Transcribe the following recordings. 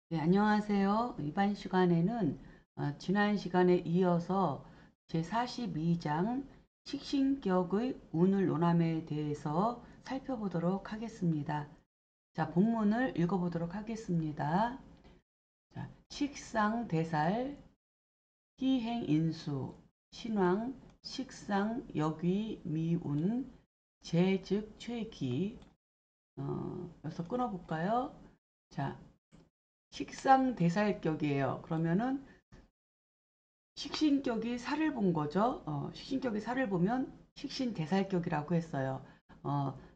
네, 안녕하세요. 이번 시간에는 지난 시간에 이어서 제42장 식신격의 운을 논함에 대해서 살펴보도록 하겠습니다. 자, 본문을 읽어보도록 하겠습니다. 자, 식상대살, 희행인수, 신왕, 식상역위, 미운, 재즉, 최기. 여기서 끊어볼까요? 자, 식상대살격이에요. 그러면은 식신격이 살을 본 거죠. 식신격이 살을 보면 식신대살격이라고 했어요.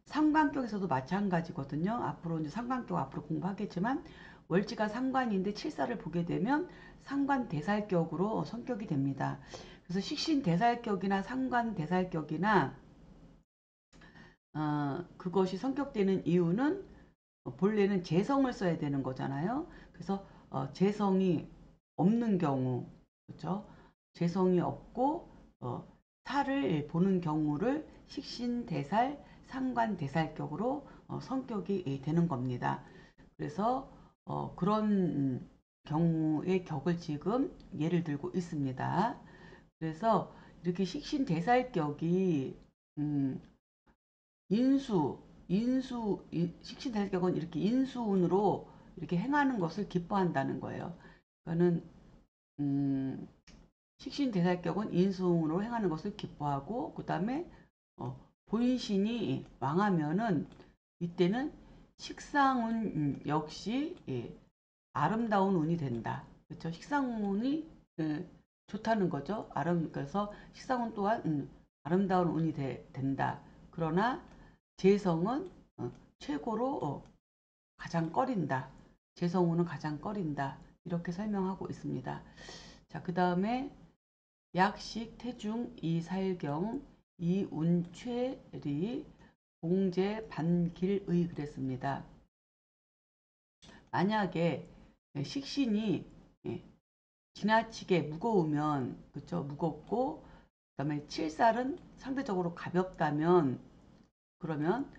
상관격에서도 마찬가지거든요. 앞으로 이제 상관격 앞으로 공부하겠지만 월지가 상관인데 칠사를 보게 되면 상관대살격으로 성격이 됩니다. 그래서 식신대살격이나 상관대살격이나 그것이 성격되는 이유는 본래는 재성을 써야 되는 거잖아요. 그래서 재성이 없는 경우, 그렇죠? 재성이 없고 살을 보는 경우를 식신대살, 상관대살격으로 성격이 되는 겁니다. 그래서 그런 경우의 격을 지금 예를 들고 있습니다. 그래서 이렇게 식신대살격이 음, 식신대살격은 이렇게 인수운으로 이렇게 행하는 것을 기뻐한다는 거예요. 그러니까는 음, 식신대살격은 인수운으로 행하는 것을 기뻐하고 그 다음에 본신이 망하면은 이때는 식상운 역시 아름다운 운이 된다. 그렇죠? 식상운이 좋다는 거죠. 그래서 식상운 또한 아름다운 운이 된다. 그러나 재성은 최고로 가장 꺼린다. 재성운은 가장 꺼린다. 이렇게 설명하고 있습니다. 자, 그 다음에 약식, 태중, 이살경, 이운최리, 공제, 반길의 그랬습니다. 만약에 식신이 예, 지나치게 무거우면 그쵸 무겁고 그다음에 칠살은 상대적으로 가볍다면 그러면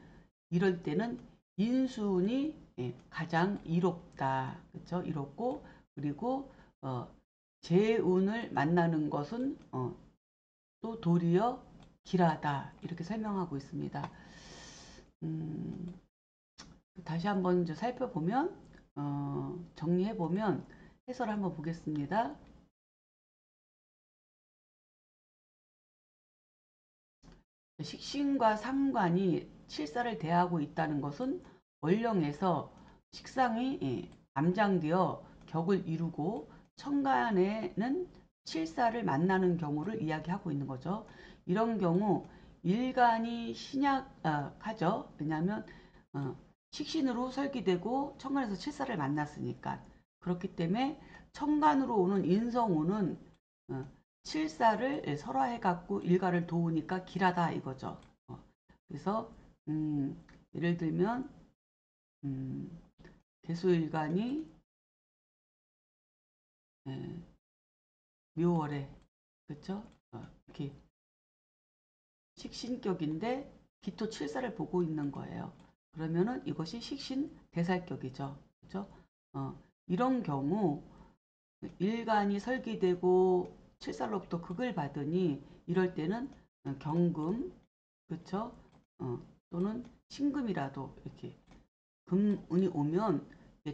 이럴 때는 인순이 가장 이롭다. 그쵸 이롭고 그리고 재운을 만나는 것은 또 도리어 길하다. 이렇게 설명하고 있습니다. 음, 다시 한번 이제 살펴보면 정리해보면 해설을 한번 보겠습니다. 식신과 상관이 칠사를 대하고 있다는 것은 원령에서 식상이 암장되어 격을 이루고 천간에는 칠사를 만나는 경우를 이야기하고 있는 거죠. 이런 경우 일간이 신약하죠. 왜냐하면 어, 식신으로 설기되고 천간에서 칠사를 만났으니까 그렇기 때문에 천간으로 오는 인성운은 어, 칠사를 설화해 갖고 일가를 도우니까 길하다 이거죠. 그래서 예를 들면 음, 개수일간이 예, 묘월에 그렇죠? 이렇게 식신격인데 기토 칠사를 보고 있는 거예요. 그러면은 이것이 식신 대살격이죠. 그렇죠? 이런 경우 일간이 설기되고 칠살로부터 극을 받으니 이럴 때는 경금 그쵸? 또는 신금이라도 이렇게 금운이 오면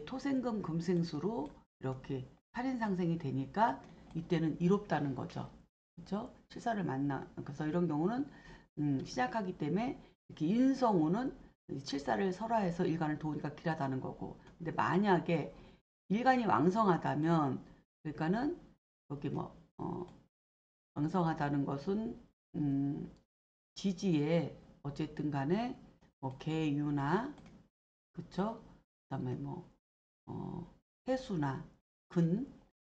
토생금 금생수로 이렇게 살인상생이 되니까 이때는 이롭다는 거죠. 그쵸? 칠사를 만나. 그래서 이런 경우는 시작하기 때문에 이렇게 인성운은 칠사를 설화해서 일간을 도우니까 길하다는 거고. 근데 만약에 일간이 왕성하다면 그러니까는 여기 왕성하다는 것은 지지에 어쨌든 간에 개유나 그쵸? 그다음에 해수나 근,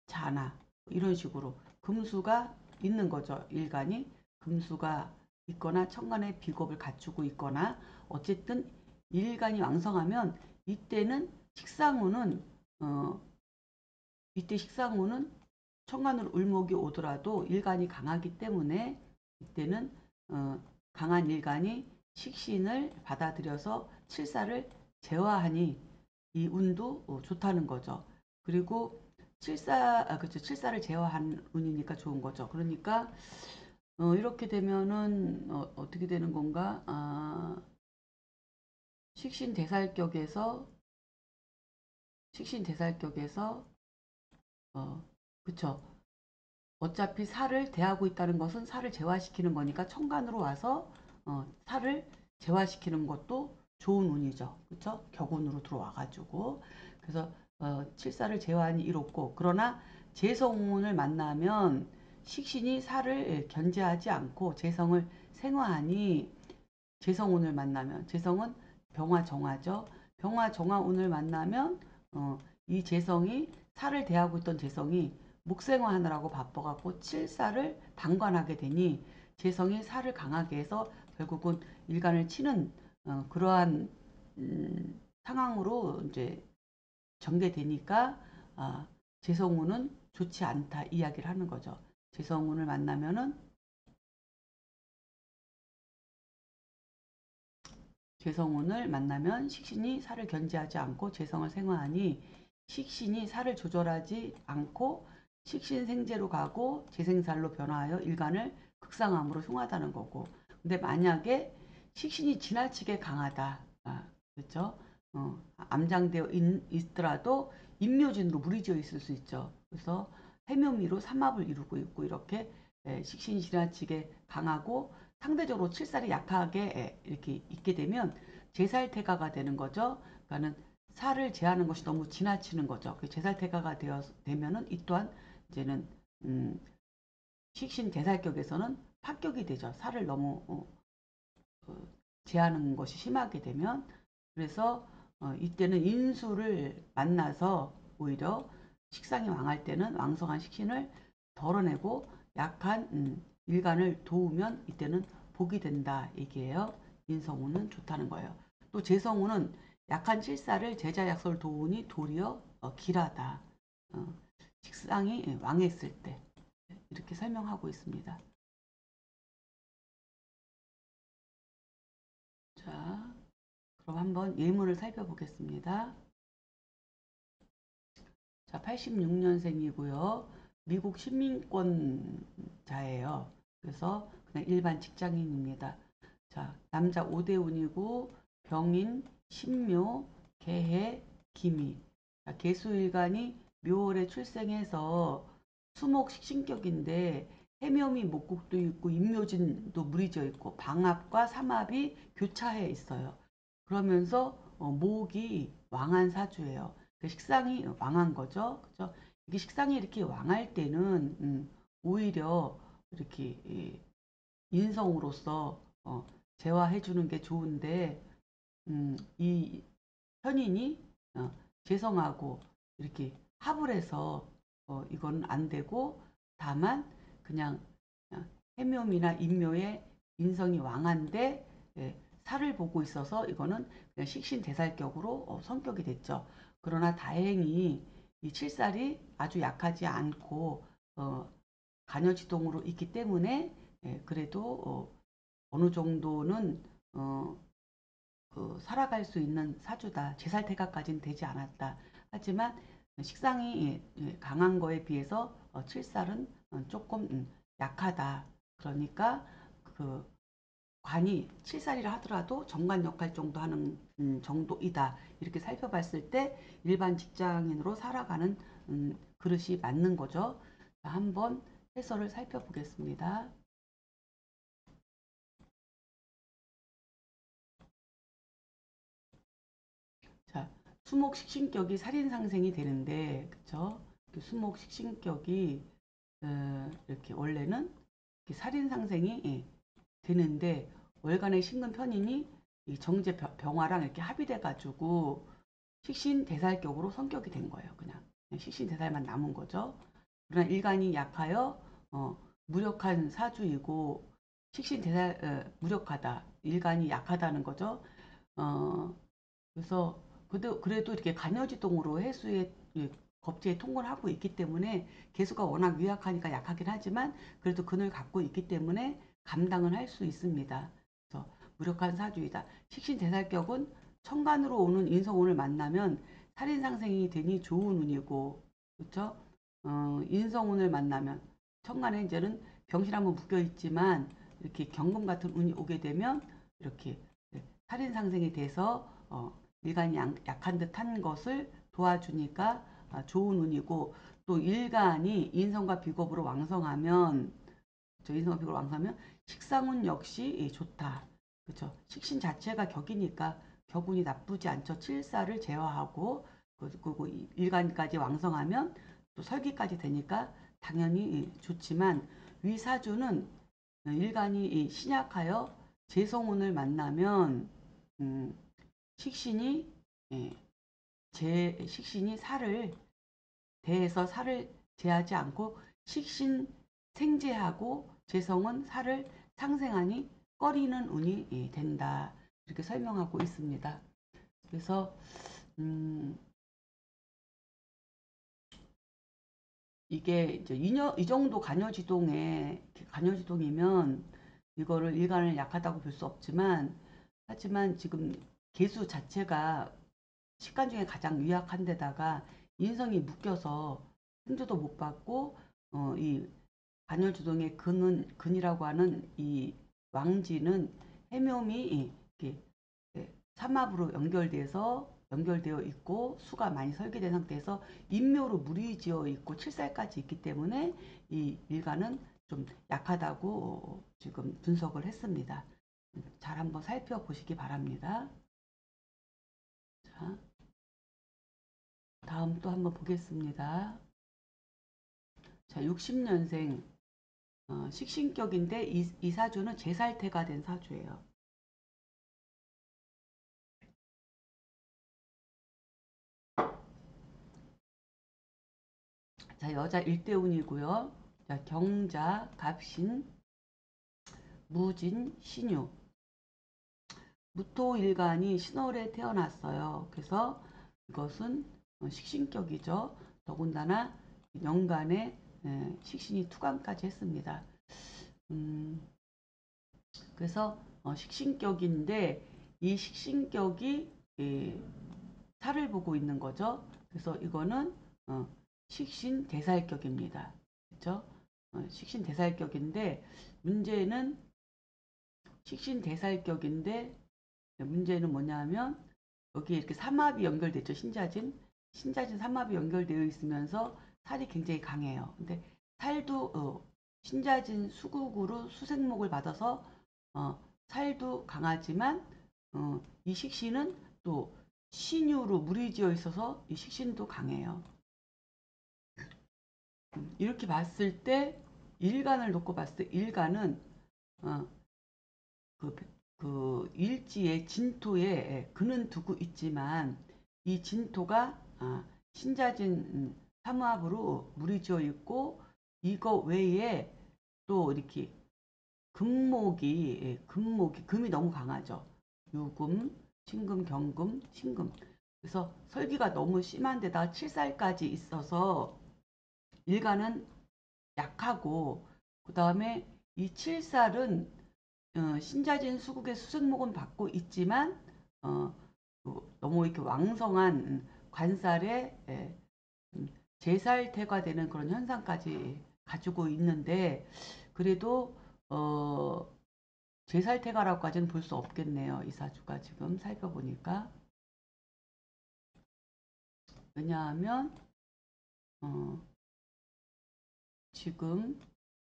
자나 이런 식으로 금수가 있는 거죠. 일간이 금수가 있거나 천간에 비겁을 갖추고 있거나 어쨌든 일간이 왕성하면 이때는 식상운은 어, 이때 식상운은 천간으로 을목이 오더라도 일간이 강하기 때문에 이때는 강한 일간이 식신을 받아들여서 칠사를 제화하니 이 운도 좋다는 거죠. 그리고 그렇죠. 칠사를 제어한 운이니까 좋은 거죠. 그러니까 이렇게 되면은 어떻게 되는 건가? 식신대살격에서 식신대살격에서 어, 그쵸. 어차피 살을 대하고 있다는 것은 살을 재화시키는 거니까 천간으로 와서 살을 재화시키는 것도 좋은 운이죠. 그쵸? 격운으로 들어와가지고 그래서 칠사를 제화하니 이롭고 그러나 재성운을 만나면 식신이 살을 견제하지 않고 재성을 생화하니 재성운을 만나면 재성은 병화정화죠. 병화정화운을 만나면 이 재성이 살을 대하고 있던 재성이 목생화하느라고 바빠갖고 칠사를 방관하게 되니 재성이 살을 강하게 해서 결국은 일간을 치는 그러한 상황으로 이제 전개되니까 재성운은 좋지 않다 이야기를 하는 거죠. 재성운을 만나면은 재성운을 만나면 식신이 살을 견제하지 않고 재성을 생화하니 식신이 살을 조절하지 않고 식신생재로 가고 재생살로 변화하여 일간을 극상암으로 흉하다는 거고 근데 만약에 식신이 지나치게 강하다 그렇죠? 암장되어 있더라도 임묘진으로 무리지어 있을 수 있죠. 그래서 해묘미로 삼합을 이루고 있고 이렇게 식신이 지나치게 강하고 상대적으로 칠살이 약하게 이렇게 있게 되면 제살태가가 되는 거죠. 그러니까는 살을 제하는 것이 너무 지나치는 거죠. 그 제살태가가 되면은 이 또한 이제는 음, 식신 대살격에서는 파격이 되죠. 살을 너무 제하는 것이 심하게 되면 그래서 이때는 인수를 만나서 오히려 식상이 왕할 때는 왕성한 식신을 덜어내고 약한 일간을 도우면 이때는 복이 된다 얘기예요. 인성우는 좋다는 거예요. 또 재성우는 약한 칠사를 제자약설 도우니 도리어 길하다. 어, 식상이 왕했을 때 이렇게 설명하고 있습니다. 자, 그럼 한번 예문을 살펴보겠습니다. 자, 86년생이고요. 미국 시민권자예요. 그래서 그냥 일반 직장인입니다. 자, 남자 오대운이고 병인, 신묘, 개해, 기미. 자, 개수일간이 묘월에 출생해서 수목식신격인데 해묘미 목국도 있고 임묘진도 무리져 있고 방합과 삼합이 교차해 있어요. 그러면서 목이 왕한 사주예요. 그 식상이 왕한 거죠. 그죠? 이게 식상이 이렇게 왕할 때는 오히려 이렇게 인성으로서 재화해 주는 게 좋은데 이 현인이 재성하고 이렇게 합을 해서 이건 안 되고 다만 그냥 해묘미나 인묘의 인성이 왕한데 살을 보고 있어서 이거는 그냥 식신대살격으로 성격이 됐죠. 그러나 다행히 이 칠살이 아주 약하지 않고 간여지동으로 있기 때문에 그래도 어느 정도는 어, 살아갈 수 있는 사주다. 제살태가까지는 되지 않았다. 하지만 식상이 강한 거에 비해서 칠살은 조금 약하다. 그러니까 그 관이 칠살이라 하더라도 정관 역할 정도 하는 정도이다. 이렇게 살펴봤을 때 일반 직장인으로 살아가는 그릇이 맞는 거죠. 자, 한번 해설을 살펴보겠습니다. 자, 수목식신격이 살인상생이 되는데, 그쵸? 수목식신격이 이렇게 원래는 이렇게 살인상생이 되는데 월간의 신금 편인이 이 정제 병화랑 이렇게 합의돼 가지고 식신대살격으로 성격이 된 거예요. 그냥 식신대살만 남은 거죠. 그러나 일간이 약하여 무력한 사주이고 식신대살 무력하다. 일간이 약하다는 거죠. 어, 그래서 그래도 이렇게 간여지동으로 해수의 겁제에 통과를 하고 있기 때문에 개수가 워낙 유약하니까 약하긴 하지만 그래도 근을 갖고 있기 때문에 감당을 할 수 있습니다. 그래서 무력한 사주이다. 식신대살격은 천간으로 오는 인성운을 만나면 살인 상생이 되니 좋은 운이고, 그렇죠? 인성운을 만나면 천간행제는 병실 한번 묶여 있지만 이렇게 경금 같은 운이 오게 되면 이렇게 살인 상생이 돼서 일간이 약한 듯한 것을 도와주니까 좋은 운이고, 또 일간이 인성과 비겁으로 왕성하면, 인성과 비겁으로 왕성하면 식상운 역시 좋다. 그렇죠? 식신 자체가 격이니까 격운이 나쁘지 않죠. 칠사를 제어하고, 그리고 일간까지 왕성하면 또 설기까지 되니까 당연히 좋지만, 위사주는 일간이 신약하여 재성운을 만나면 식신이 예, 식신이 살을 대해서 살을 제하지 않고 식신 생제하고 재성은 살을 상생하니 꺼리는 운이 된다. 이렇게 설명하고 있습니다. 그래서 이게 이제 이 정도 간여지동이면 이거를 일간을 약하다고 볼 수 없지만, 하지만 지금 개수 자체가 식간 중에 가장 유약한 데다가 인성이 묶여서 승조도 못 받고, 이 간여주동의 근이라고 하는 이 왕지는 해묘미 이렇게 삼합으로 연결되어 있고 수가 많이 설계된 상태에서 인묘로 무리지어 있고 칠살까지 있기 때문에 이 일간은 좀 약하다고 지금 분석을 했습니다. 잘 한번 살펴보시기 바랍니다. 자, 다음 또 한번 보겠습니다. 자, 60년생 식신격인데 이 사주는 제살태가 된 사주예요. 자, 여자 일대운이고요. 자, 경자, 갑신, 무진, 신유. 무토일간이 신월에 태어났어요. 그래서 이것은 식신격이죠. 더군다나 연간에 식신이 투간까지 했습니다. 그래서 식신격인데 이 식신격이 살을 보고 있는 거죠. 그래서 이거는 식신 대살격입니다. 그렇죠? 식신 대살격인데 문제는 식신 대살격인데 문제는 뭐냐면 여기 이렇게 삼합이 연결됐죠. 신자진 삼합이 연결되어 있으면서 살이 굉장히 강해요. 근데 살도 신자진 수국으로 수생목을 받아서 살도 강하지만 이 식신은 또 신유로 무리지어 있어서 이 식신도 강해요. 이렇게 봤을 때 일간을 놓고 봤을 때 일간은 어, 그, 그 일지의 진토에 근은 두고 있지만 이 진토가 신자진 삼합으로 무리지어 있고 이거 외에 또 이렇게 금이 너무 강하죠. 유금, 신금, 경금, 신금. 그래서 설기가 너무 심한 데다가 칠살까지 있어서 일간은 약하고, 그 다음에 이 칠살은 신자진 수국의 수생목은 받고 있지만 너무 이렇게 왕성한 관살에 재살퇴가 되는 그런 현상까지 가지고 있는데, 그래도 재살퇴가라고까지는 볼 수 없겠네요. 이 사주가 지금 살펴보니까. 왜냐하면 어, 지금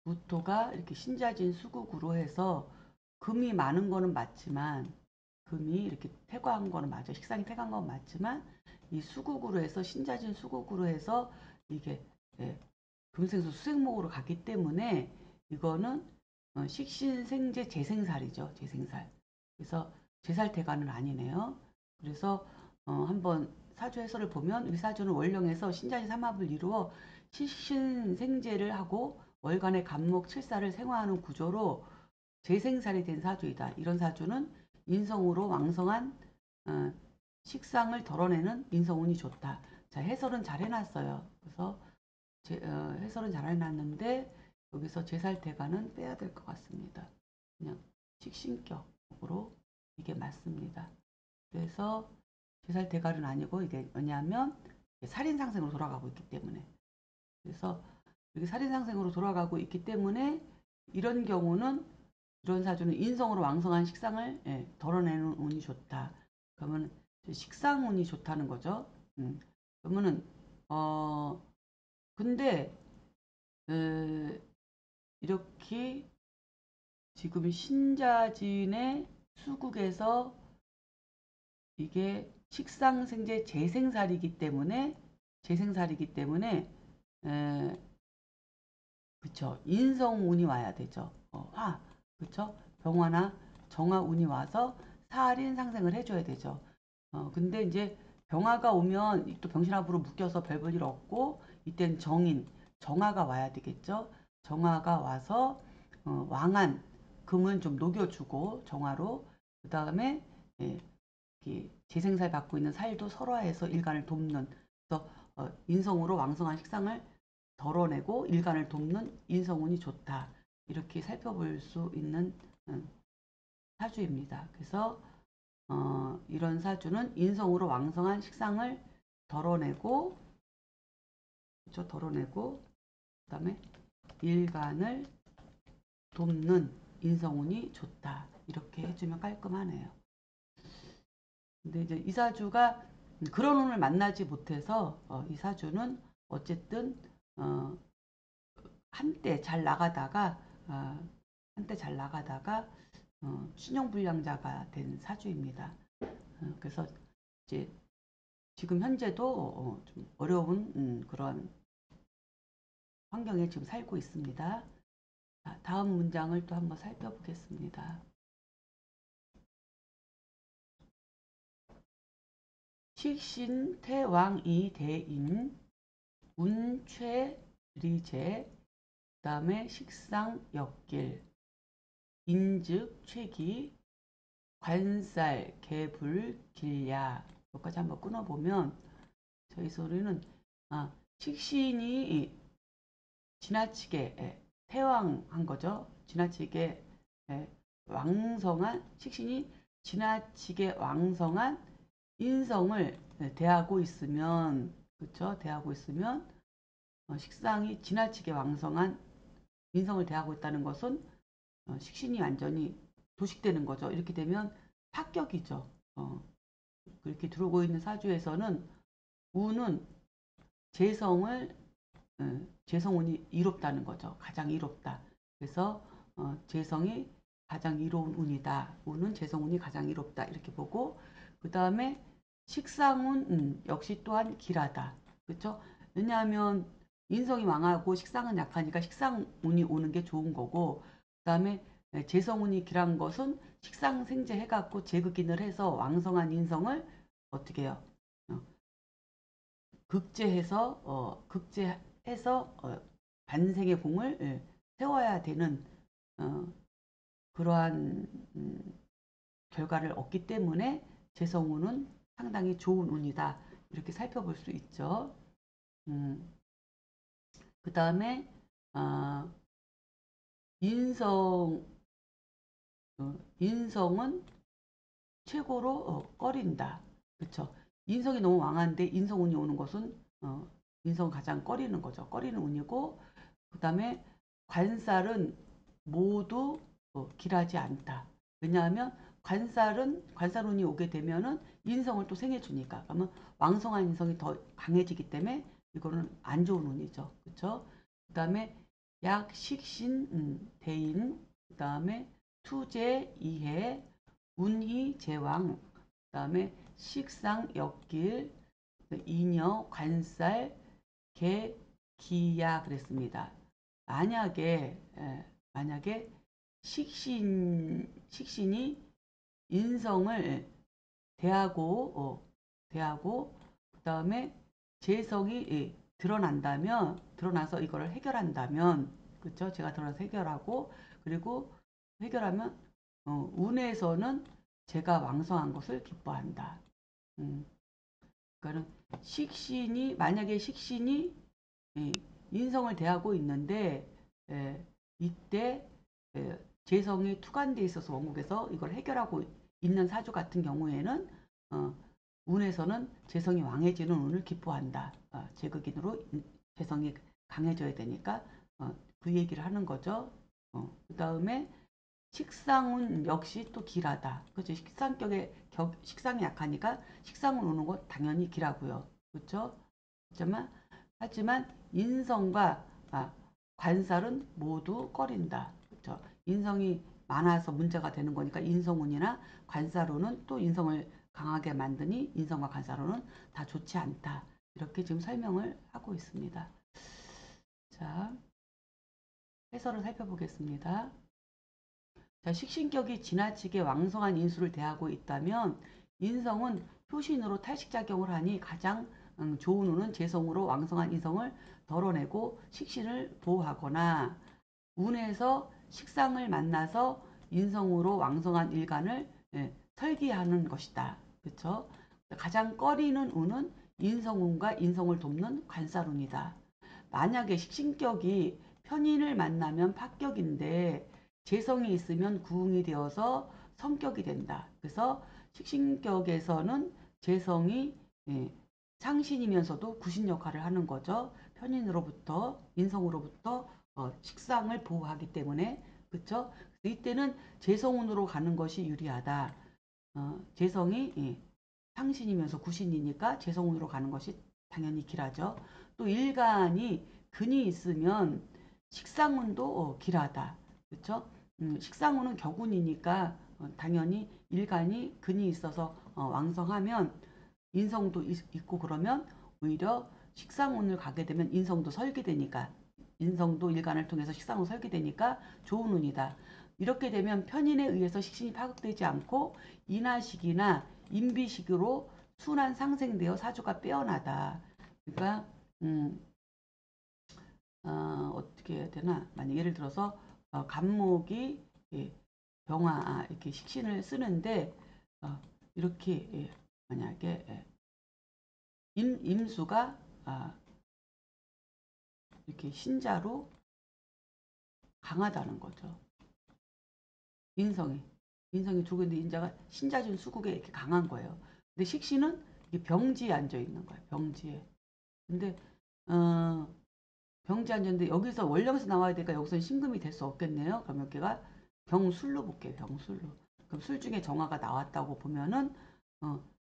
무토가 이렇게 신자진 수국으로 해서 금이 많은 거는 맞지만, 금이 이렇게 퇴과한 거는 맞아요. 식상이 퇴과한 건 맞지만 이 수국으로 해서 신자진 수국으로 해서 이게 금생수 수생목으로 가기 때문에 이거는 식신생재 재생살이죠. 재생살. 그래서 제살태가는 아니네요. 그래서 한번 사주 해설을 보면 이 사주는 월령에서 신자지 삼합을 이루어 식신생재를 하고 월간의 간목 칠사를 생화하는 구조로 재생살이 된 사주이다. 이런 사주는 인성으로 왕성한 식상을 덜어내는 인성운이 좋다. 자, 해설은 잘 해놨어요. 그래서 해설은 잘 해놨는데 여기서 제살태가는 빼야 될 것 같습니다. 그냥 식신격으로 이게 맞습니다. 그래서 제살대갈은 아니고 이게 왜냐하면 살인상생으로 돌아가고 있기 때문에. 그래서 이렇게 살인상생으로 돌아가고 있기 때문에 이런 경우는 이런 사주는 인성으로 왕성한 식상을 덜어내는 운이 좋다. 그러면 식상운이 좋다는 거죠. 그러면은 근데 이렇게 지금 신자진의 수국에서 이게 식상생재 재생살이기 때문에 그쵸, 인성운이 와야 되죠. 그쵸, 병화나 정화운이 와서 살인상생을 해줘야 되죠. 근데 이제 병화가 오면 또 병신합으로 묶여서 별 볼 일 없고 이땐 정화가 와야 되겠죠. 정화가 와서 왕한 금은 좀 녹여주고 정화로 그 다음에 재생살 받고 있는 살도 설화해서 일간을 돕는, 그래서 인성으로 왕성한 식상을 덜어내고 일간을 돕는 인성운이 좋다. 이렇게 살펴볼 수 있는 사주입니다. 그래서 이런 사주는 인성으로 왕성한 식상을 덜어내고, 그렇죠? 덜어내고 그다음에 일간을 돕는 인성운이 좋다. 이렇게 해주면 깔끔하네요. 근데 이제 이 사주가 그런 운을 만나지 못해서 이 사주는 어쨌든 한때 잘 나가다가 신용불량자가 된 사주입니다. 그래서 이제 지금 현재도 좀 어려운 그런 환경에 지금 살고 있습니다. 자, 다음 문장을 또 한번 살펴보겠습니다. 식신태왕이 대인 운최리제 그 다음에 식상역길 인즉 최기 관살 개불 길야, 여기까지 한번 끊어보면 저희 소리는 식신이 지나치게 태왕한 거죠. 지나치게 왕성한 식신이 지나치게 왕성한 인성을 대하고 있으면, 그렇죠? 대하고 있으면 식상이 지나치게 왕성한 인성을 대하고 있다는 것은 식신이 완전히 도식되는 거죠. 이렇게 되면 파격이죠. 그렇게 들어오고 있는 사주에서는 우는 재성운이 이롭다는 거죠. 가장 이롭다. 그래서 재성이 가장 이로운 운이다. 우는 재성운이 가장 이롭다. 이렇게 보고 그 다음에 식상운 역시 또한 길하다. 그렇죠? 왜냐하면 인성이 왕하고 식상은 약하니까 식상운이 오는 게 좋은 거고, 그 다음에 재성운이 길한 것은 식상생재 해갖고 재극인을 해서 왕성한 인성을 어떻게 해요? 극제해서 반생의 공을 세워야 되는 그러한 결과를 얻기 때문에 재성운은 상당히 좋은 운이다. 이렇게 살펴볼 수 있죠. 그 다음에 인성은 최고로 꺼린다. 그렇죠? 인성이 너무 왕한데 인성운이 오는 것은 인성 가장 꺼리는 거죠. 꺼리는 운이고, 그 다음에 관살은 모두 길하지 않다. 왜냐하면 관살운이 오게 되면은 인성을 또 생해주니까. 그러면 왕성한 인성이 더 강해지기 때문에 이거는 안 좋은 운이죠. 그렇죠? 그 다음에 약식신 대인, 그 다음에 투제 이해, 운희 제왕, 그 다음에 식상 역길, 이녀 관살 개 기야 그랬습니다. 만약에 식신이 인성을 대하고 그 다음에 재성이 드러나서 이거를 해결한다면, 그렇죠? 제가 드러나서 해결하고, 그리고 해결하면 운에서는 제가 왕성한 것을 기뻐한다. 그러니까는 만약에 식신이 인성을 대하고 있는데 이때 재성이 투관돼 있어서 원국에서 이걸 해결하고 있는 사주 같은 경우에는 운에서는 재성이 왕해지는 운을 기뻐한다. 제극인으로 재성이 강해져야 되니까 그 얘기를 하는 거죠. 그 다음에 식상운 역시 또 길하다. 그죠? 식상이 약하니까 식상운 오는 거 당연히 길하고요. 그렇죠? 하지만 인성과 관살은 모두 꺼린다. 그렇죠? 인성이 많아서 문제가 되는 거니까 인성운이나 관살운은 또 인성을 강하게 만드니 인성과 관살운은 다 좋지 않다. 이렇게 지금 설명을 하고 있습니다. 자, 해설을 살펴보겠습니다. 자, 식신격이 지나치게 왕성한 인수를 대하고 있다면 인성은 효신으로 탈식작용을 하니 가장 좋은 운은 재성으로 왕성한 인성을 덜어내고 식신을 보호하거나 운에서 식상을 만나서 인성으로 왕성한 일간을 설기하는 것이다. 그렇죠? 가장 꺼리는 운은 인성운과 인성을 돕는 관살운이다. 만약에 식신격이 편인을 만나면 파격인데 재성이 있으면 구응이 되어서 성격이 된다. 그래서 식신격에서는 재성이 상신이면서도 구신 역할을 하는 거죠. 편인으로부터 인성으로부터 식상을 보호하기 때문에 그렇죠? 이때는 재성운으로 가는 것이 유리하다. 재성이 상신이면서 구신이니까 재성운으로 가는 것이 당연히 길하죠. 또 일간이 근이 있으면 식상운도 길하다. 그렇죠? 식상운은 격운이니까 당연히 일간이 근이 있어서 왕성하면 인성도 있고 그러면 오히려 식상운을 가게 되면 인성도 설계되니까 인성도 일간을 통해서 식상운을 설계되니까 좋은 운이다. 이렇게 되면 편인에 의해서 식신이 파극되지 않고 인하식이나 인비식으로 순환 상생되어 사주가 빼어나다. 그러니까 어떻게 해야 되나? 만약 예를 들어서 간목이 병화 이렇게 식신을 쓰는데 이렇게 만약에 임수가 이렇게 신자로 강하다는 거죠. 인성이 두근데 인자가 신자준 수국에 이렇게 강한 거예요. 근데 식신은 이게 병지에 앉아 있는 거예요. 병지에. 근데 병지에 앉아 있는데 여기서 원령에서 나와야 되니까 여기서는 신금이 될 수 없겠네요. 그럼 여기가 병술로 볼게요. 병술로. 그럼 술 중에 정화가 나왔다고 보면은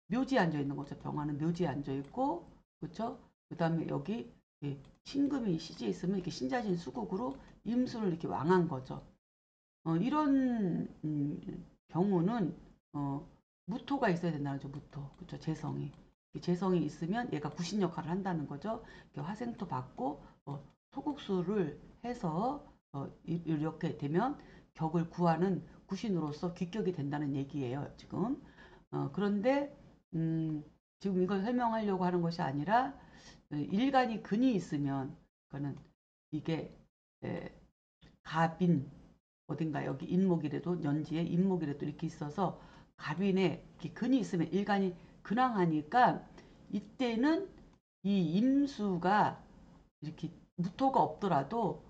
묘지에 앉아 있는 거죠. 병화는 묘지에 앉아 있고 그렇죠? 그다음에 여기 신금이 시지에 있으면 이렇게 신자진 수국으로 임수를 이렇게 왕한 거죠. 이런 경우는 무토가 있어야 된다는 거죠. 무토. 그렇죠. 재성이. 재성이 있으면 얘가 구신 역할을 한다는 거죠. 화생토 받고 토국수를 해서 이렇게 되면 격을 구하는 구신으로서 귀격이 된다는 얘기예요. 지금. 그런데 지금 이걸 설명하려고 하는 것이 아니라 일간이 근이 있으면 그거는 이게 갑인 어딘가 여기 인목이라도 연지에 인목이라도 이렇게 있어서 갑인에 이렇게 근이 있으면 일간이 근황하니까 이때는 이 임수가 이렇게 무토가 없더라도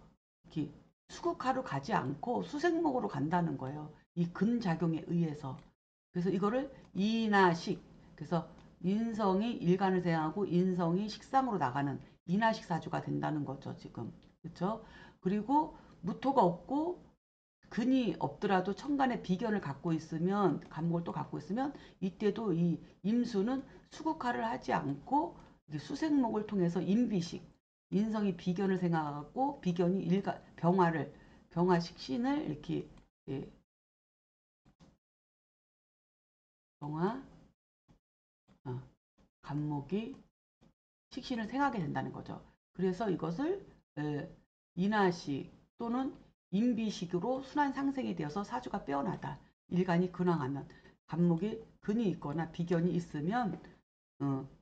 이렇게 수국하러 가지 않고 수생목으로 간다는 거예요. 이 근작용에 의해서. 그래서 이거를 인하식. 그래서 인성이 일간을 대하고 인성이 식상으로 나가는 인하식 사주가 된다는 거죠, 지금. 그렇죠? 그리고 무토가 없고 근이 없더라도 천간에 비견을 갖고 있으면 감목을 또 갖고 있으면 이때도 이 임수는 수국화를 하지 않고 수생목을 통해서 인비식 인성이 비견을 생각하고 비견이 병화식신을 이렇게 예, 병화 간목이 식신을 생하게 된다는 거죠. 그래서 이것을 인하식 또는 인비식으로 순환 상생이 되어서 사주가 빼어나다. 일간이 근황하면 간목이 근이 있거나 비견이 있으면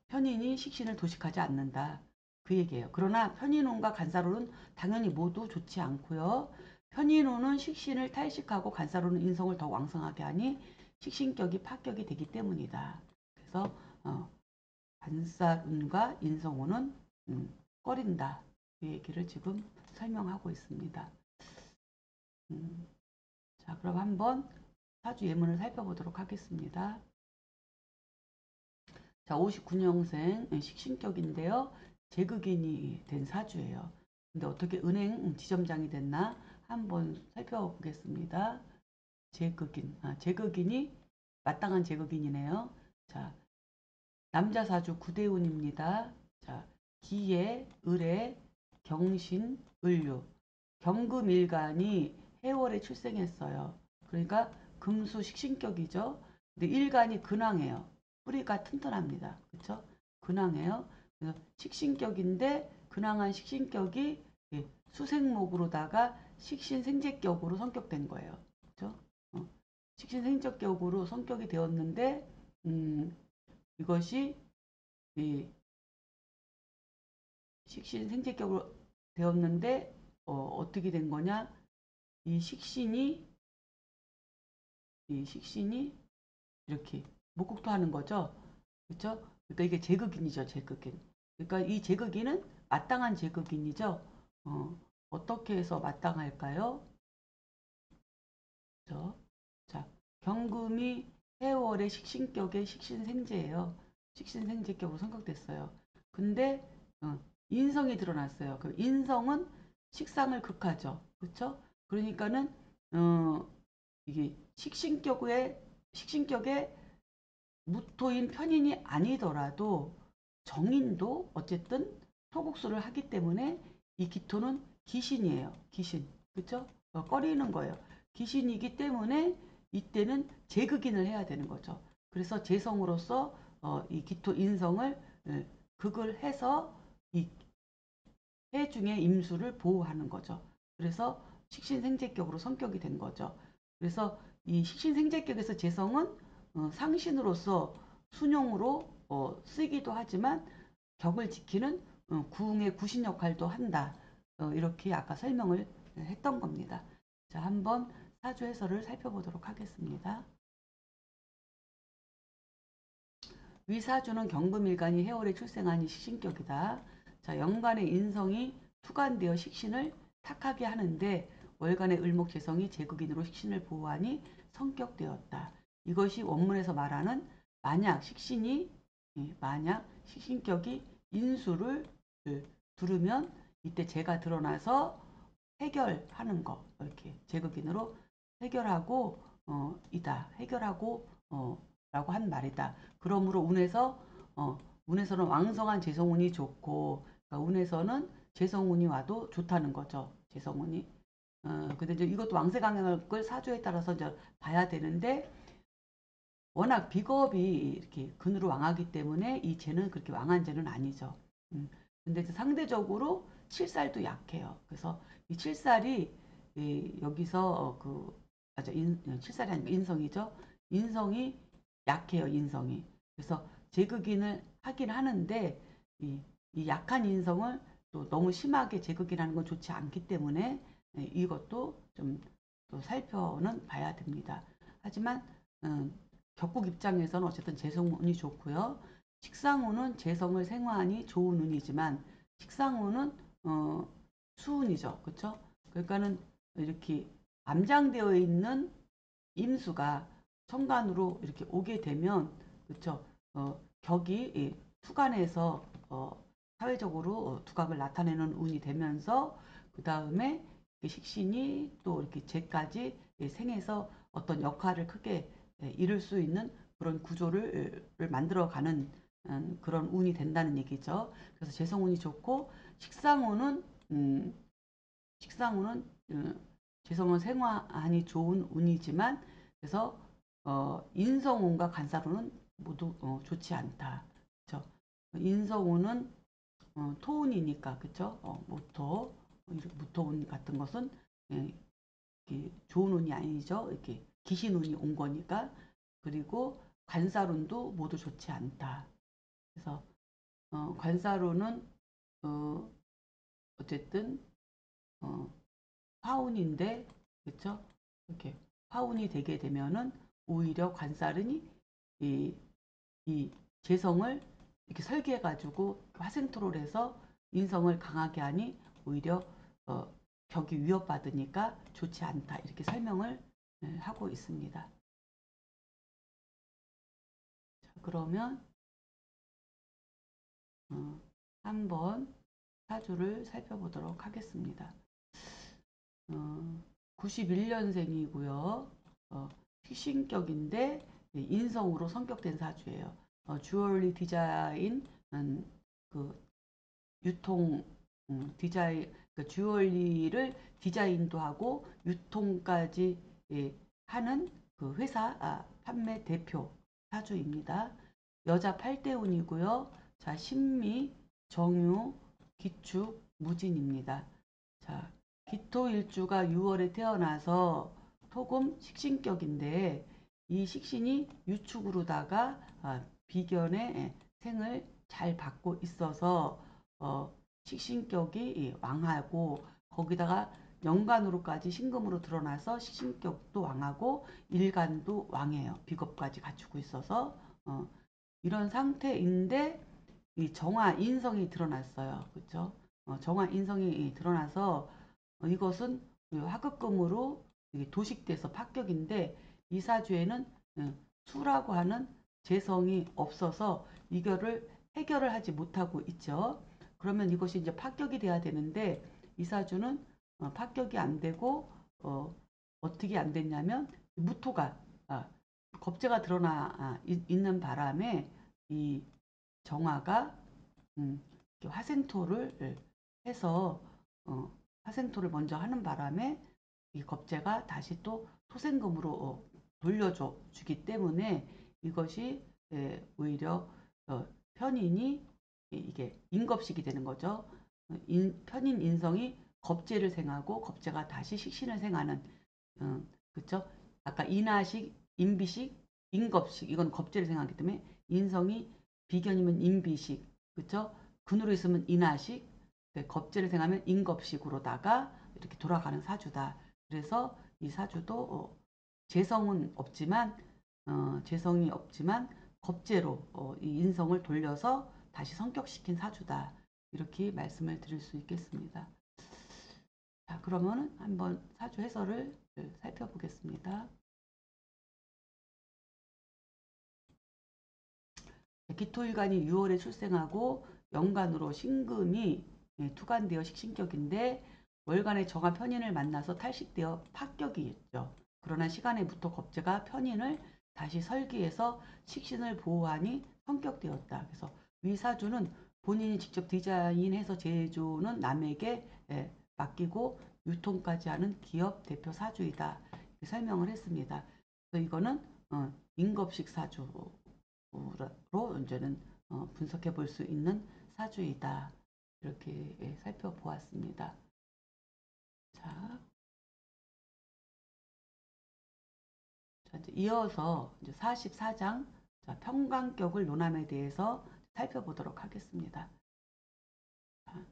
편인이 식신을 도식하지 않는다. 그 얘기예요. 그러나 편인운과 간사로는 당연히 모두 좋지 않고요. 편인운은 식신을 탈식하고 간사로는 인성을 더 왕성하게 하니 식신격이 파격이 되기 때문이다. 그래서 간살운과 인성운은 꺼린다. 이 얘기를 지금 설명하고 있습니다. 자, 그럼 한번 사주 예문을 살펴보도록 하겠습니다. 자, 59년생 식신격인데요. 제극인이 된 사주예요. 근데 어떻게 은행 지점장이 됐나 한번 살펴보겠습니다. 제극인이 마땅한 제극인이네요. 자, 남자 사주 구대운입니다. 자, 기해, 을에, 경신, 을류. 경금일간이 해월에 출생했어요. 그러니까 금수 식신격이죠. 근데 일간이 근황해요. 뿌리가 튼튼합니다. 그렇죠? 근황해요. 그래서 식신격인데 근황한 식신격이 수생목으로다가 식신생재격으로 성격된 거예요. 그렇죠? 식신생재격으로 성격이 되었는데 이것이 식신생재격으로 되었는데 어떻게 된 거냐? 이 식신이 이렇게 목국토하는 거죠. 그렇죠? 그러니까 이게 제극인이죠, 제극인. 그러니까 이 제극인은 마땅한 제극인이죠. 어떻게 해서 마땅할까요? 그렇죠? 자, 경금이 해월의 식신격의 식신생재예요. 식신생재격으로 성격됐어요. 근데 인성이 드러났어요. 그 인성은 식상을 극하죠. 그렇죠? 그러니까는 이게 식신격의 무토인 편인이 아니더라도 정인도 어쨌든 토국수를 하기 때문에 이 기토는 기신이에요. 기신. 그쵸? 꺼리는 거예요. 기신이기 때문에 이때는 제극인을 해야 되는 거죠. 그래서 재성으로서 이 기토 인성을 극을 해서 이 해중의 임수를 보호하는 거죠. 그래서 식신생재격으로 성격이 된 거죠. 그래서 이 식신생재격에서 재성은 상신으로서 순용으로 쓰기도 하지만 격을 지키는 구웅의 구신 역할도 한다. 이렇게 아까 설명을 했던 겁니다. 자, 한번 사주 해설을 살펴보도록 하겠습니다. 위사주는 경금일간이 해월에 출생하니 식신격이다. 자, 연간의 인성이 투간되어 식신을 탁하게 하는데 월간의 을목재성이 제극인으로 식신을 보호하니 성격되었다. 이것이 원문에서 말하는 만약 식신격이 인수를 두르면 이때 재가 드러나서 해결하는 거 이렇게 제극인으로 해결하고 해결하고 라고 한 말이다. 그러므로 운에서는 왕성한 재성운이 좋고 그러니까 운에서는 재성운이 와도 좋다는 거죠. 재성운이. 근데 이제 이것도 왕세강약을 사주에 따라서 이제 봐야 되는데 워낙 비겁이 이렇게 근으로 왕하기 때문에 이 재는 그렇게 왕한 재는 아니죠. 근데 상대적으로 칠살도 약해요. 그래서 이 칠살이 여기서 칠살이 아니고 인성이죠. 인성이 약해요. 인성이. 그래서 제극인을 하긴 하는데 이 약한 인성을 또 너무 심하게 제극인하는 건 좋지 않기 때문에 이것도 좀 또 살펴는 봐야 됩니다. 하지만 격국 입장에서는 어쨌든 재성운이 좋고요. 식상운은 재성을 생화하니 좋은 운이지만 식상운은 수운이죠. 그렇죠? 그러니까는 이렇게 암장되어 있는 임수가 천간으로 이렇게 오게 되면 그렇죠? 격이 투간에서 사회적으로 두각을 나타내는 운이 되면서 그 다음에 식신이 또 이렇게 재까지 생해서 어떤 역할을 크게 이룰 수 있는 그런 구조를 만들어가는 그런 운이 된다는 얘기죠. 그래서 재성운이 좋고 식상운은 식상운은 재성은 생화하니 좋은 운이지만 그래서 인성운과 간사운은 모두 좋지 않다. 그렇죠? 인성운은 토운이니까 그렇죠? 무토운 같은 것은 예, 좋은 운이 아니죠. 이렇게 기신운이 온 거니까. 그리고 관살운도 모두 좋지 않다. 그래서 관살운은 어쨌든 화운인데 그렇죠? 이렇게 화운이 되게 되면은 오히려 관살은이 이, 이 재성을 이렇게 설계해 가지고 화생토를 해서 인성을 강하게 하니 오히려 격이 위협받으니까 좋지 않다. 이렇게 설명을 하고 있습니다. 자, 그러면 한번 사주를 살펴보도록 하겠습니다. 91년생이고요. 식신격인데 인성으로 성격된 사주예요. 주얼리 디자인, 그 유통 디자인, 그 주얼리를 디자인도 하고 유통까지 하는 그 회사 판매 대표 사주입니다. 여자 8대운이고요. 자, 신미, 정유, 기축, 무진입니다. 자, 기토일주가 6월에 태어나서 토금 식신격인데 이 식신이 유축으로다가 비견의 생을 잘 받고 있어서 식신격이 왕하고 거기다가 연간으로까지 신금으로 드러나서 식신격도 왕하고 일간도 왕해요. 비겁까지 갖추고 있어서 이런 상태인데 이 정화 인성이 드러났어요. 그렇죠? 정화 인성이 드러나서 이것은 화급금으로 도식돼서 합격인데 이 사주에는 수라고 하는 재성이 없어서 이거를 해결을 하지 못하고 있죠. 그러면 이것이 이제 합격이 돼야 되는데 이 사주는 합격이 안 되고 어떻게 안 됐냐면 무토가 겁재가 드러나 있는 바람에 이 정화가 화생토를 해서 화생토를 먼저 하는 바람에 이 겁재가 다시 또 토생금으로 돌려줘 주기 때문에 이것이 오히려 편인이 이게 인겁식이 되는 거죠. 편인 인성이 겁재를 생하고 겁재가 다시 식신을 생하는 그렇죠? 아까 인하식, 인비식, 인겁식 이건 겁재를 생하기 때문에 인성이 비견이면 인비식 그렇죠? 근으로 있으면 인하식 겁재를 생하면 인겁식으로다가 이렇게 돌아가는 사주다. 그래서 이 사주도 재성은 없지만 재성이 없지만 겁재로 이 인성을 돌려서 다시 성격시킨 사주다. 이렇게 말씀을 드릴 수 있겠습니다. 자, 그러면 한번 사주 해설을 살펴보겠습니다. 기토일간이 6월에 출생하고 연간으로 신금이 투간되어 식신격인데 월간의 정화 편인을 만나서 탈식되어 파격이죠. 그러나 시간에부터 겁재가 편인을 다시 설계해서 식신을 보호하니 성격되었다. 그래서 위 사주는 본인이 직접 디자인해서 제조는 남에게 맡기고 유통까지 하는 기업 대표 사주이다. 이렇게 설명을 했습니다. 그래서 이거는 인겁식 사주로 이제는 분석해 볼 수 있는 사주이다. 이렇게 살펴보았습니다. 자, 이제 이어서 이제 44장 평강격을 논함에 대해서 살펴보도록 하겠습니다. 자,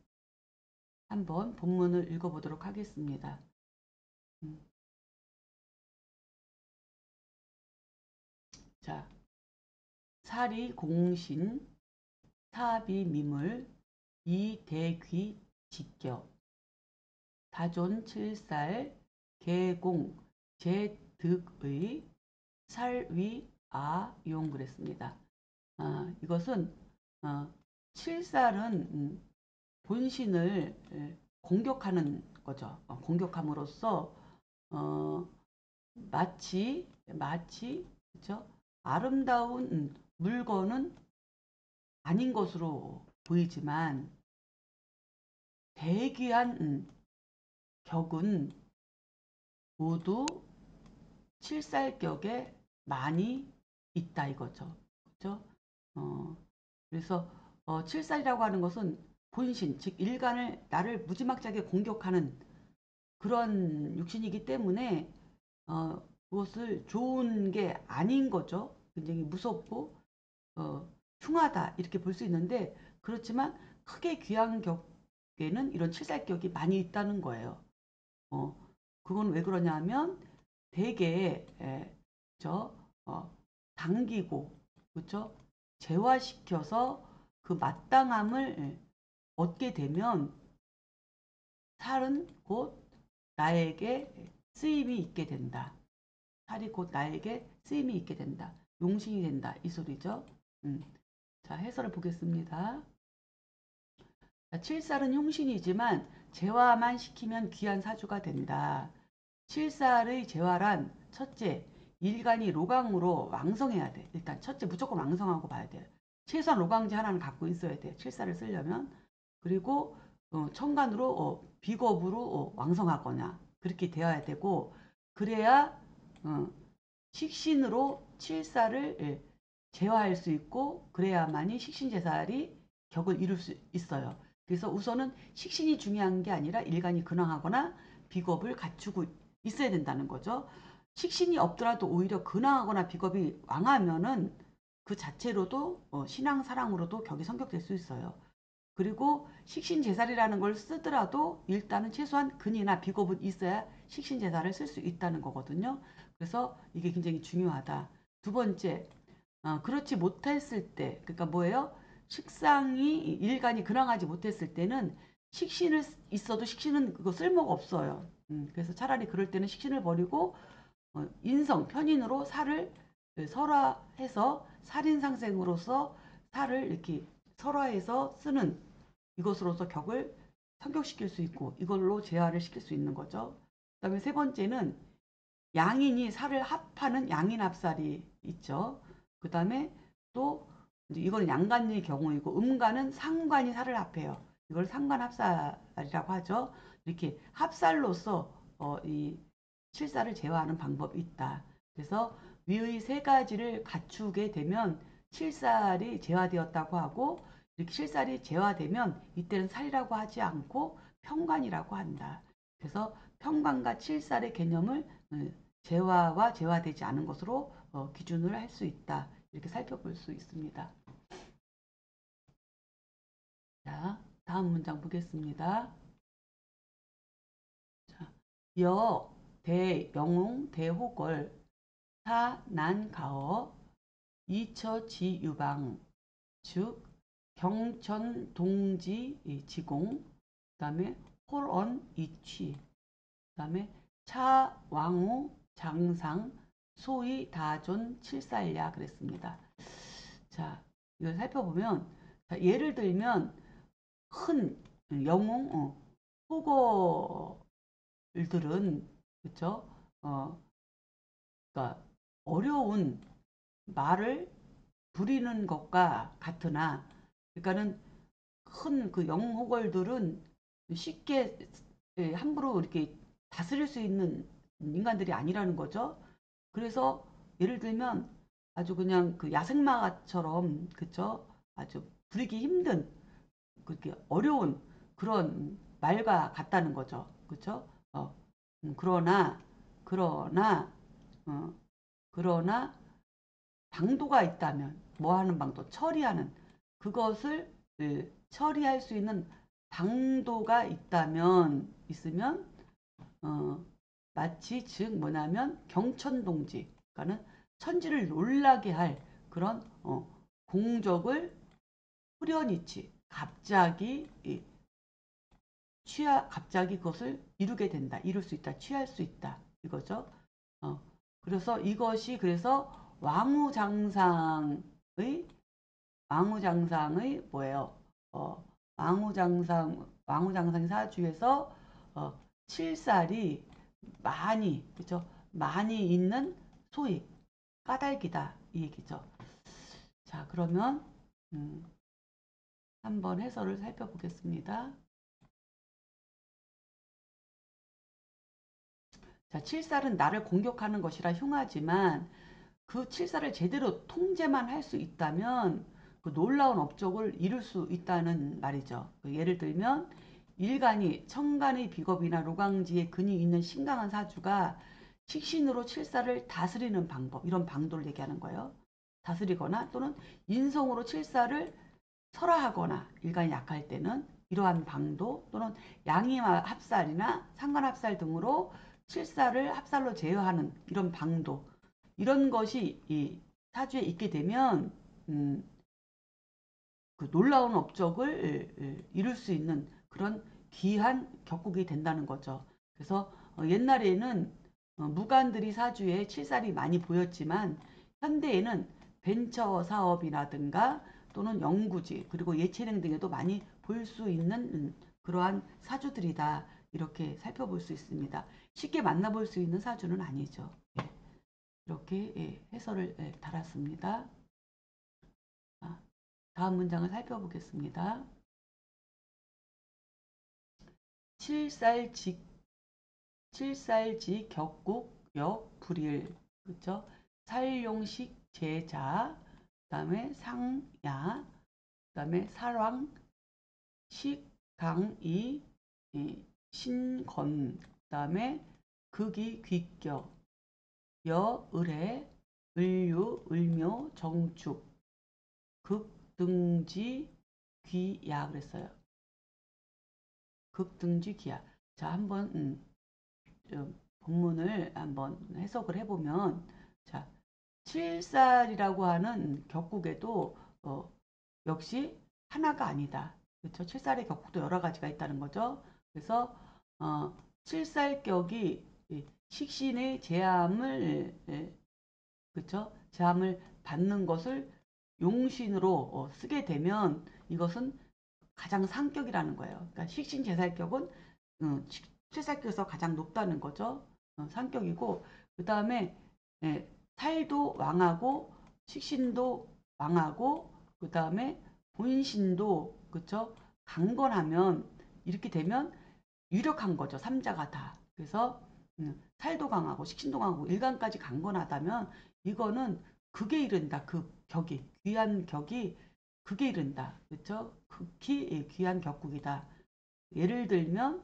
한번 본문을 읽어보도록 하겠습니다. 자, 사리 공신, 사비 미물, 이대귀 직격, 다존 칠살, 개공, 제득의, 살위, 아용 그랬습니다. 이것은 칠살은 본신을 공격하는 거죠. 공격함으로써 마치 그렇죠? 아름다운 물건은 아닌 것으로 보이지만 대귀한 격은 모두 칠살격에 많이 있다 이거죠. 그렇죠? 그래서 칠살이라고 하는 것은 본신, 즉 일간을 나를 무지막지하게 공격하는 그런 육신이기 때문에 그것을 좋은 게 아닌 거죠. 굉장히 무섭고 흉하다 이렇게 볼 수 있는데 그렇지만 크게 귀한 격에는 이런 칠살격이 많이 있다는 거예요. 그건 왜 그러냐 하면 대개 그렇죠? 당기고 그렇죠? 재화시켜서 그 마땅함을 얻게 되면 살은 곧 나에게 쓰임이 있게 된다. 살이 곧 나에게 쓰임이 있게 된다. 용신이 된다. 이 소리죠. 자, 해설을 보겠습니다. 칠살은 흉신이지만 재화만 시키면 귀한 사주가 된다. 칠살의 재화란 첫째, 일간이 로강으로 왕성해야 돼. 일단 첫째 무조건 왕성하고 봐야 돼. 최소한 로강지 하나는 갖고 있어야 돼. 칠살을 쓰려면. 그리고 천간으로 비겁으로 왕성하거나 그렇게 되어야 되고 그래야 어, 식신으로 칠살을 제어할 수 있고 그래야만이 식신제살이 격을 이룰 수 있어요. 그래서 우선은 식신이 중요한 게 아니라 일간이 근황하거나 비겁을 갖추고 있어야 된다는 거죠. 식신이 없더라도 오히려 근황하거나 비겁이 왕하면은 그 자체로도 신앙 사랑으로도 격이 성격될 수 있어요. 그리고 식신제살이라는 걸 쓰더라도 일단은 최소한 근이나 비겁은 있어야 식신제살을 쓸 수 있다는 거거든요. 그래서 이게 굉장히 중요하다. 두 번째, 그렇지 못했을 때, 그러니까 뭐예요? 식상이 일간이 근황하지 못했을 때는 식신을 있어도 식신은 그거 쓸모가 없어요. 그래서 차라리 그럴 때는 식신을 버리고 인성, 편인으로 살을 설화해서 살인상생으로서 살을 이렇게 설화해서 쓰는 이것으로서 격을 성격시킬 수 있고 이걸로 재활을 시킬 수 있는 거죠. 그 다음에 세 번째는 양인이 살을 합하는 양인합살이 있죠. 그 다음에 또 이거는 양간의 경우이고 음간은 상관이 살을 합해요. 이걸 상관합살이라고 하죠. 이렇게 합살로서 이 칠살을 제어하는 방법이 있다. 그래서 위의 세 가지를 갖추게 되면 칠살이 제화되었다고 하고 이렇게 칠살이 제화되면 이때는 살이라고 하지 않고 평관이라고 한다. 그래서 평관과 칠살의 개념을 재화와 재화되지 않은 것으로 기준을 할 수 있다. 이렇게 살펴볼 수 있습니다. 자, 다음 문장 보겠습니다. 자, 여, 대, 영웅, 대호걸, 사, 난, 가어, 이처지, 유방, 즉, 경천, 동지, 지공, 그 다음에 홀언, 이취, 그 다음에 차, 왕후, 장상, 소위, 다존, 칠살야 그랬습니다. 자, 이걸 살펴보면 자, 예를 들면 큰 영웅, 호거들은 그쵸? 그러니까 어려운 말을 부리는 것과 같으나 그러니까는 큰 그 영웅 호걸들은 쉽게 함부로 이렇게 다스릴 수 있는 인간들이 아니라는 거죠. 그래서 예를 들면 아주 그냥 그 야생마처럼 그쵸? 아주 부리기 힘든 그렇게 어려운 그런 말과 같다는 거죠. 그쵸? 그러나 그러나 어, 그러나 방도가 있다면 뭐 하는 방도 처리하는 그것을 처리할 수 있는 방도가 있으면 어, 마치 즉 뭐냐면 경천동지 그러니까는 천지를 놀라게 할 그런 공적을 후련이치 갑자기 갑자기 그것을 이루게 된다. 이룰 수 있다. 취할 수 있다. 이거죠. 어, 그래서 이것이 그래서 왕후장상의 왕후장상의 뭐예요? 왕후장상 사주에서 칠살이 많이 그죠? 많이 있는 소위 까닭이다 이 얘기죠. 자 그러면 음, 한번 해설을 살펴보겠습니다. 자, 칠살은 나를 공격하는 것이라 흉하지만 그 칠살을 제대로 통제만 할 수 있다면 그 놀라운 업적을 이룰 수 있다는 말이죠. 그 예를 들면 일간이 천간의 비겁이나 로강지에 근이 있는 신강한 사주가 식신으로 칠살을 다스리는 방법 이런 방도를 얘기하는 거예요. 다스리거나 또는 인성으로 칠살을 설화하거나 일간이 약할 때는 이러한 방도 또는 양의 합살이나 상관합살 등으로 칠살을 합살로 제어하는 이런 방도 이런 것이 이 사주에 있게 되면 그 놀라운 업적을 이룰 수 있는 그런 귀한 격국이 된다는 거죠. 그래서 옛날에는 무관들이 사주에 칠살이 많이 보였지만 현대에는 벤처 사업이라든가 또는 연구지 그리고 예체능 등에도 많이 볼 수 있는 그러한 사주들이다. 이렇게 살펴볼 수 있습니다. 쉽게 만나볼 수 있는 사주는 아니죠. 예, 이렇게 해설을 달았습니다. 다음 문장을 살펴보겠습니다. 칠살직 격국역 불일, 그죠? 살용식 제자, 그다음에 상야, 그다음에 사랑 식강이, 신건, 그다음에 극이 귀격, 여을해, 을유, 을묘, 정축, 극등지, 귀야 그랬어요. 극등지 귀야. 자, 한번 본문을 한번 해석을 해보면, 자, 칠살이라고 하는 격국에도 역시 하나가 아니다. 그렇죠? 칠살의 격국도 여러 가지가 있다는 거죠. 그래서 칠살격이 식신의 제함을 그렇죠? 제함을 받는 것을 용신으로 쓰게 되면 이것은 가장 상격이라는 거예요. 그러니까 식신 제살격은 칠살격에서 가장 높다는 거죠. 상격이고 그 다음에 살도 왕하고 식신도 왕하고 그 다음에 본신도 그쵸 강건하면 이렇게 되면 유력한 거죠. 삼자가 다. 그래서 살도 강하고 식신도 강하고 일간까지 강건하다면 이거는 극에 이른다. 그 격이 귀한 격이 극에 이른다. 그렇죠? 극히 귀한 격국이다. 예를 들면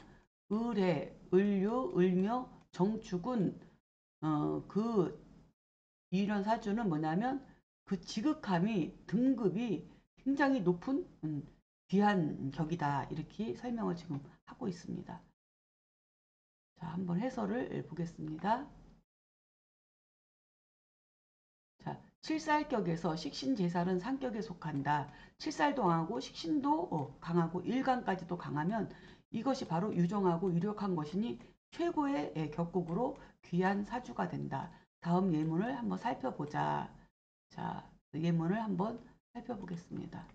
을해, 을유, 을묘, 정축은 그 이런 사주는 뭐냐면 그 지극함이 등급이 굉장히 높은 귀한 격이다. 이렇게 설명을 지금 하고 있습니다. 자, 한번 해설을 보겠습니다. 자, 칠살격에서 식신제살은 상격에 속한다. 칠살도 강하고 식신도 강하고 일간까지도 강하면 이것이 바로 유정하고 유력한 것이니 최고의 격국으로 귀한 사주가 된다. 다음 예문을 한번 살펴보자. 자, 예문을 한번 살펴보겠습니다.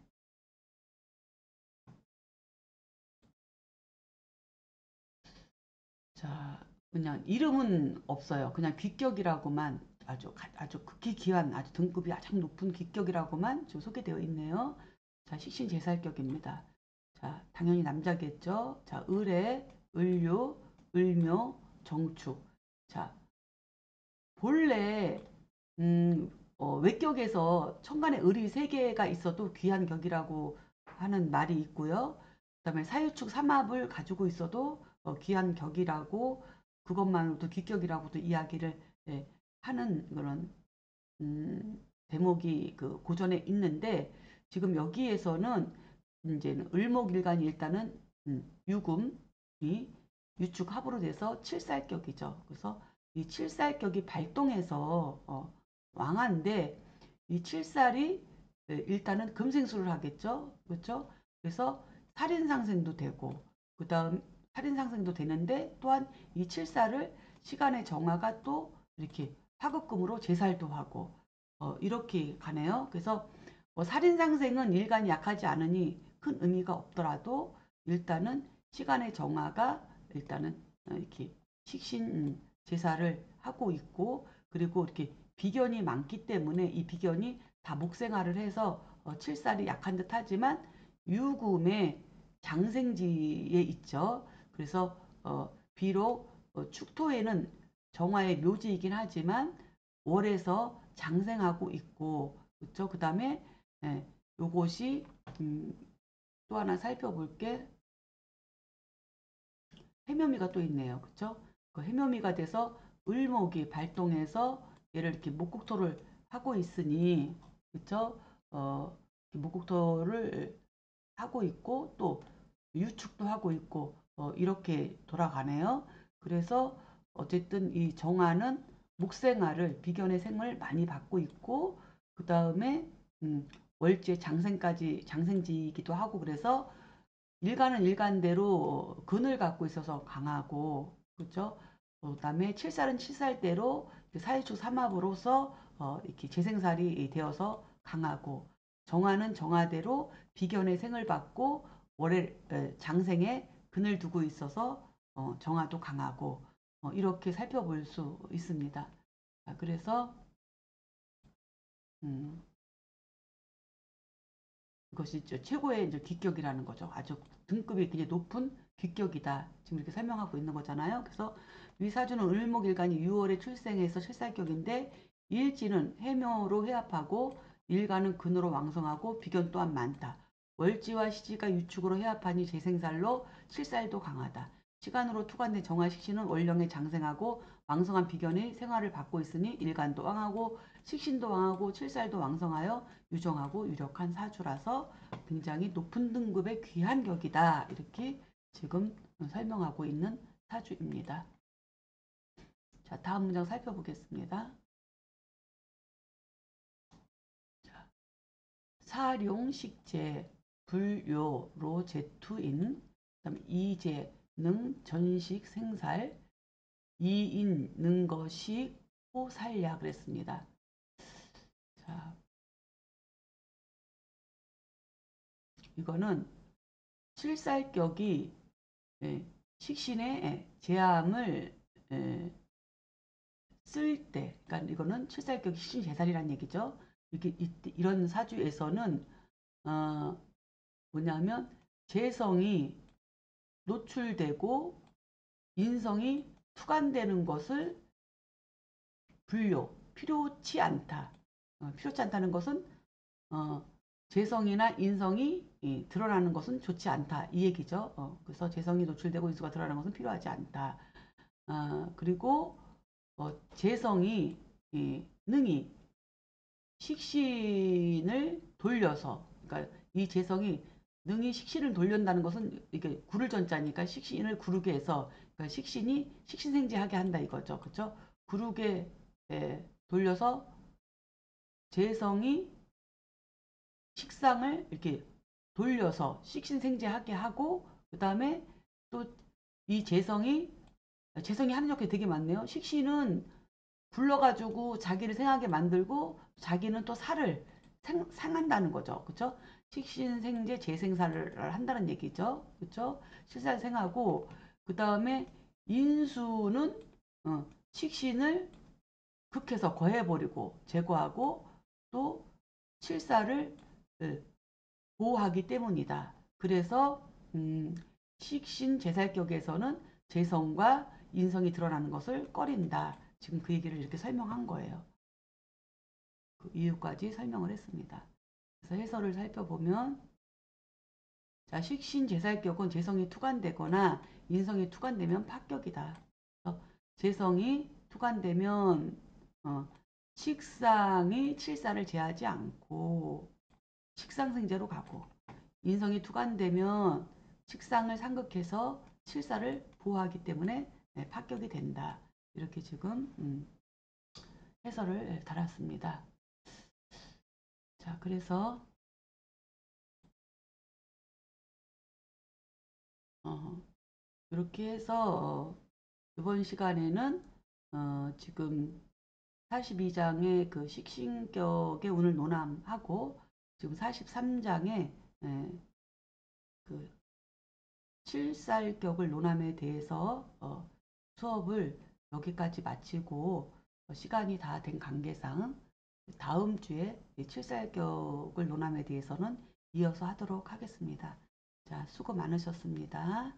자, 그냥 이름은 없어요. 그냥 귀격이라고만 아주 극히 귀한 아주 등급이 가장 높은 귀격이라고만 지금 소개되어 있네요. 자, 식신제살격입니다. 자, 당연히 남자겠죠. 자, 을에, 을유, 을묘, 정축. 자, 본래 외격에서 천간에 을이 3개가 있어도 귀한 격이라고 하는 말이 있고요. 그다음에 사유축 삼합을 가지고 있어도 귀한 격이라고 그것만으로도 귀격이라고도 이야기를 하는 그런 대목이 그 고전에 있는데 지금 여기에서는 이제는 을목일간이 일단은 유금이 유축합으로 돼서 칠살격이죠. 그래서 이 칠살격이 발동해서 왕한데 이 칠살이 일단은 금생수를 하겠죠. 그렇죠? 그래서 살인상생도 되고 그다음 살인상생도 되는데 또한 이 칠살을 시간의 정화가 또 이렇게 화급금으로 제살도 하고 이렇게 가네요. 그래서 살인상생은 일간이 약하지 않으니 큰 의미가 없더라도 일단은 시간의 정화가 일단은 이렇게 식신 제사를 하고 있고 그리고 이렇게 비견이 많기 때문에 이 비견이 다 목생활을 해서 칠살이 약한 듯 하지만 유금의 장생지에 있죠. 그래서 비록 축토에는 정화의 묘지이긴 하지만 월에서 장생하고 있고 그렇죠. 그 다음에 요것이 또 하나 살펴볼게 해묘미가 또 있네요. 그렇죠? 그 해묘미가 돼서 을목이 발동해서 얘를 이렇게 목국토를 하고 있으니 그렇죠? 목국토를 하고 있고 또 유축도 하고 있고 이렇게 돌아가네요. 그래서 어쨌든 이 정화는 목생활을 비견의 생을 많이 받고 있고 그 다음에 월지의 장생까지 장생지이기도 하고 그래서 일간은 일간대로 근을 갖고 있어서 강하고 그렇죠. 그다음에 칠살은 칠살대로 사유축 삼합으로서 이렇게 재생살이 되어서 강하고 정화는 정화대로 비견의 생을 받고 월에 장생에 근을 두고 있어서 정화도 강하고 이렇게 살펴볼 수 있습니다. 자, 그래서 이것이 최고의 이제 귀격이라는 거죠. 아주 등급이 굉장히 높은 귀격이다. 지금 이렇게 설명하고 있는 거잖아요. 그래서 위사주는 을목일간이 6월에 출생해서 칠살격인데 일지는 해묘로 해합하고 일간은 근으로 왕성하고 비견 또한 많다. 월지와 시지가 유축으로 해합하니 재생살로 칠살도 강하다. 시간으로 투관된 정화식신은 월령에 장생하고 왕성한 비견의 생활을 받고 있으니 일간도 왕하고 식신도 왕하고 칠살도 왕성하여 유정하고 유력한 사주라서 굉장히 높은 등급의 귀한 격이다. 이렇게 지금 설명하고 있는 사주입니다. 자, 다음 문장 살펴보겠습니다. 자, 사룡식재 불요로 제투인 그다음에 이재능 전식 생살 이인 능거식 호살야 그랬습니다. 자, 이거는 칠살격이 식신의 제함을 쓸 때, 그러니까 이거는 칠살격이 식신 제살이라는 얘기죠. 이런 사주에서는 뭐냐면 재성이 노출되고 인성이 투간되는 것을 필요치 않다. 필요치 않다는 것은 재성이나 인성이 드러나는 것은 좋지 않다. 이 얘기죠. 그래서 재성이 노출되고 인수가 드러나는 것은 필요하지 않다. 그리고 재성이 능히 식신을 돌려서 그러니까 이 재성이 능히 식신을 돌린다는 것은 이게 구를 전자니까 식신을 구르게 해서 그러니까 식신이 식신생재하게 한다 이거죠. 그렇죠? 구르게 돌려서 재성이 식상을 이렇게 돌려서 식신생재하게 하고 그 다음에 또 이 재성이 하는 역할이 되게 많네요. 식신은 불러가지고 자기를 생하게 만들고 자기는 또 살을 생한다는 거죠. 그렇죠? 식신생재 재생살을 한다는 얘기죠. 그렇죠? 실살생하고 그 다음에 인수는 식신을 극해서 거해버리고 제거하고 또 칠살을 보호하기 때문이다. 그래서 식신 제살격에서는 재성과 인성이 드러나는 것을 꺼린다. 지금 그 얘기를 이렇게 설명한 거예요. 그 이유까지 설명을 했습니다. 그래서 해설을 살펴보면 자, 식신 제살격은 재성이 투관되거나 인성이 투관되면 파격이다. 재성이 투관되면 식상이 칠살을 제하지 않고 식상생재로 가고 인성이 투관되면 식상을 상극해서 칠살을 보호하기 때문에 파격이 된다. 이렇게 지금 해설을 달았습니다. 자, 그래서 이렇게 해서 이번 시간에는 지금 42장의 그 식신격의 운을 논함하고 지금 43장의 그 칠살격을 논함에 대해서 수업을 여기까지 마치고 시간이 다 된 관계상 다음 주에 칠살격을 논함에 대해서는 이어서 하도록 하겠습니다. 자, 수고 많으셨습니다.